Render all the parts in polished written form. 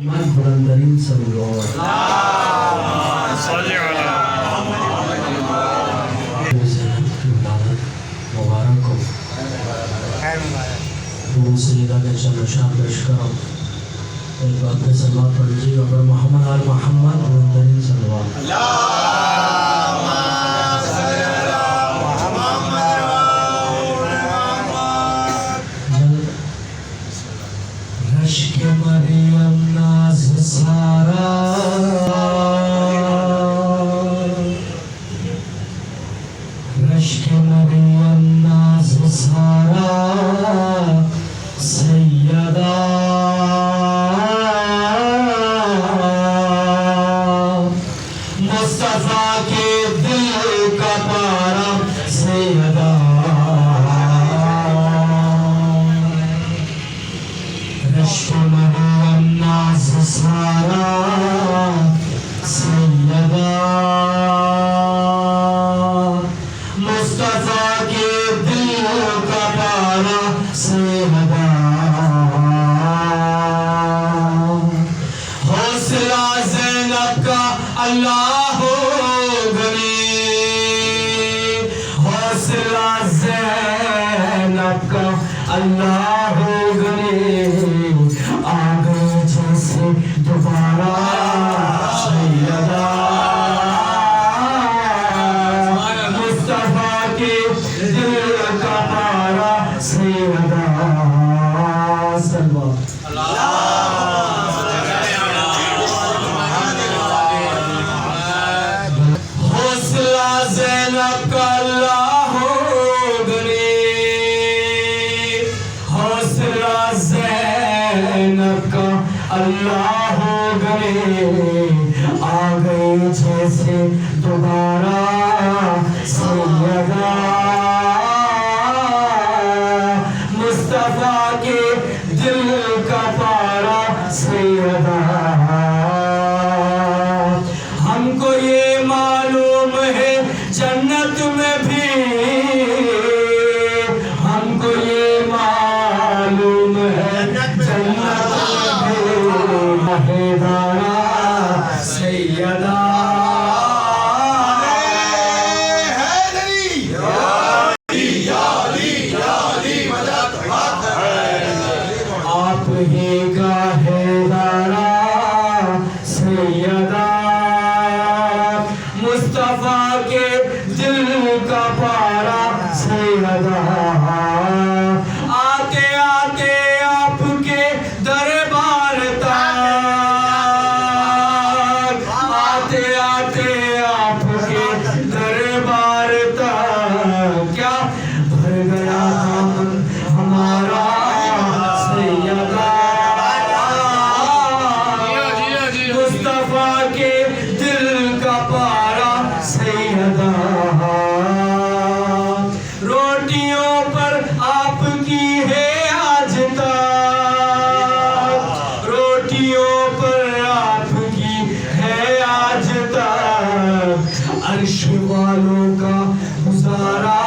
मैं बुलंदरीन सल्लल्लाहु मुबारक हो। सैयदा के चमशान पेश करो। एक बार फिर सल्लल्लाहु पढ़ लीजिए और मोहम्मद आल मोहम्मद बुलंदरीन सल्लल्लाहु रश्क मरियम नाज़ सारा रश्क मरियम नाज़ सारा सैयदा मुस्तफा के दिल का पारा सैयदा रश्क मरियम नाज़ सारा सैयदा मुस्तफा के दिल का पारा सैयदा हौसला ज़ैनब का अल्लाह गनी हौसला ज़ैनब का अल्लाह गनी आगे जैसे दोबारा सैयदा मुस्तफा के दिल का पारा सैयदा हौसला ज़ैनब का अल्लाह गनी हौसला ज़ैनब का अल्लाह गनी आ गए जैसे दोबारा सैयदा मुस्तफा के दिल का पारा सैयदा हमको ये मालूम है जन्नत में भी हमको ये मालूम है जन्नत में भी सैयदा आप ही का हैदारा सैयदा मुस्तफा के दिल का पारा सैयदा आते आते आपके दरबार तक आते आते आपके दरबार तक क्या भर गया दामन हमारा सैयदा मुस्तफा के दिल का पारा सैयदा रोटियों पर आपकी है आज तक रोटियों पर आपकी है आज तक अर्श वालों का गुजारा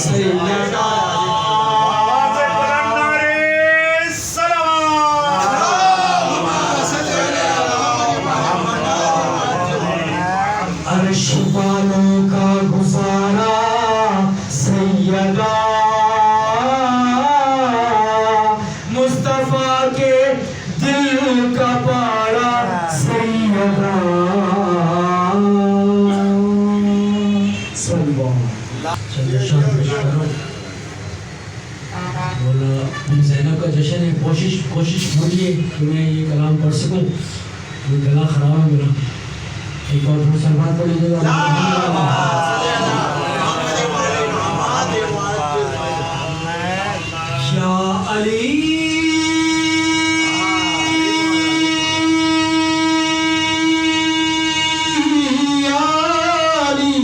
सैयदा अर्श वालों का गुजारा सैयदा मुस्तफा के दिल का पारा सैयदा ज़ैनब का जश्न है कोशिश पूरी है कि मैं ये कलाम पढ़ सकूं ये गला खराब है मेरा एक बार फिर सलमान पढ़ लीजिएगा या अली या अली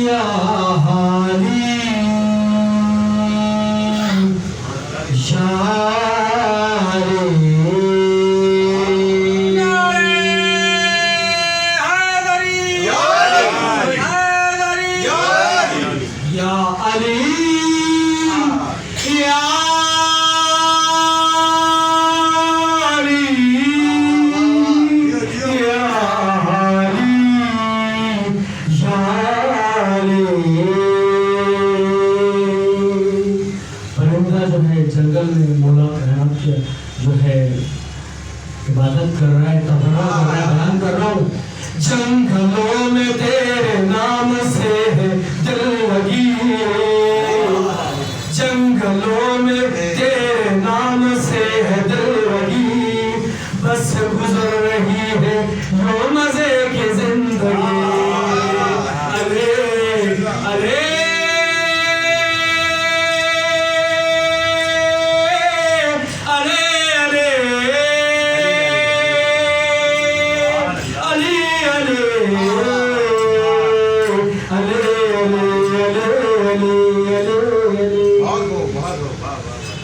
या अली या मौला कायनात के जो है इबादत कर रहा है, तबरा कर रहा है, बयान कर रहा हूँ। जंगलों में तेरे नाम से है दिल लगी, जंगलों में तेरे नाम से है दिल लगी, बस गुजर रही है यो मजे की जिंदगी। अरे अरे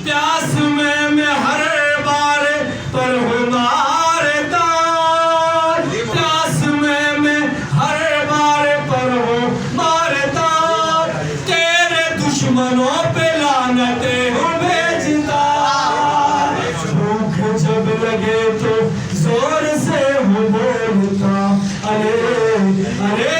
प्यास में मैं हर बार पर हूँ मारता, प्यास में मैं हर बार पर हूँ मारता, तेरे दुश्मनों पे लानतें हूँ भेजता, भूख जब लगे तो जोर से हूँ बोलता। अरे अरे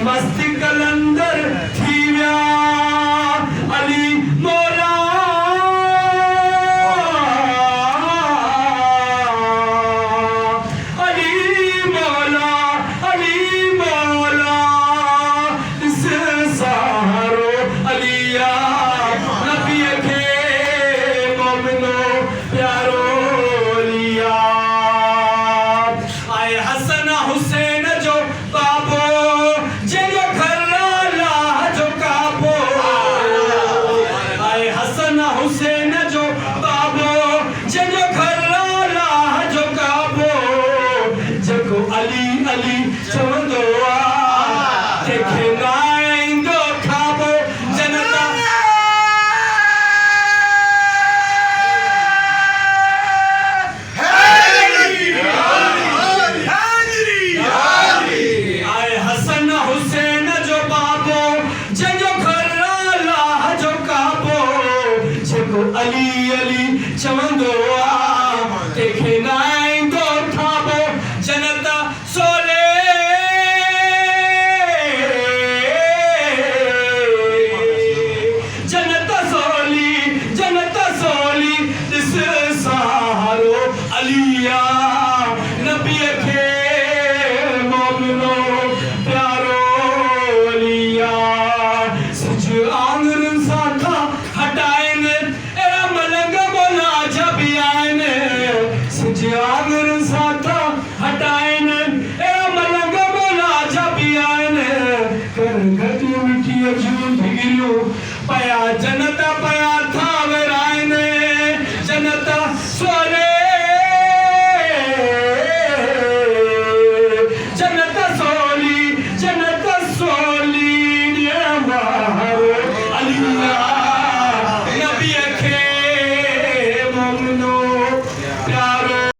मस्त कलंदर थी व्या अली मौला, अली मौला, अली मौला, इस सहारो अलिया नबी के मोमिनो प्यारो लिया। आए हसन हुसैन जो बाबो हुसैन जो बाबो जगो खराला जो काबो जगो अली अली चवंदो आ देखे नाइंदो खाबो जनता आए हसन हुसैन जो बाबो जगो खराला जो काबो अली अली चवंदो आ देखे नाइंदो खाबो जनता सोले। जनता सोली इस सहारो अलिया नबी के मोमिनो प्यारो अलिया। सच आंगन साथा हटाए आगर साथा हटाइन ए मलंग बोला जबियान कर घटी मिठी अजून भिगियो पया जनता पया था वराइन जनता सोले। जनता सोली ये मारो अलिया नबी के मोमिनो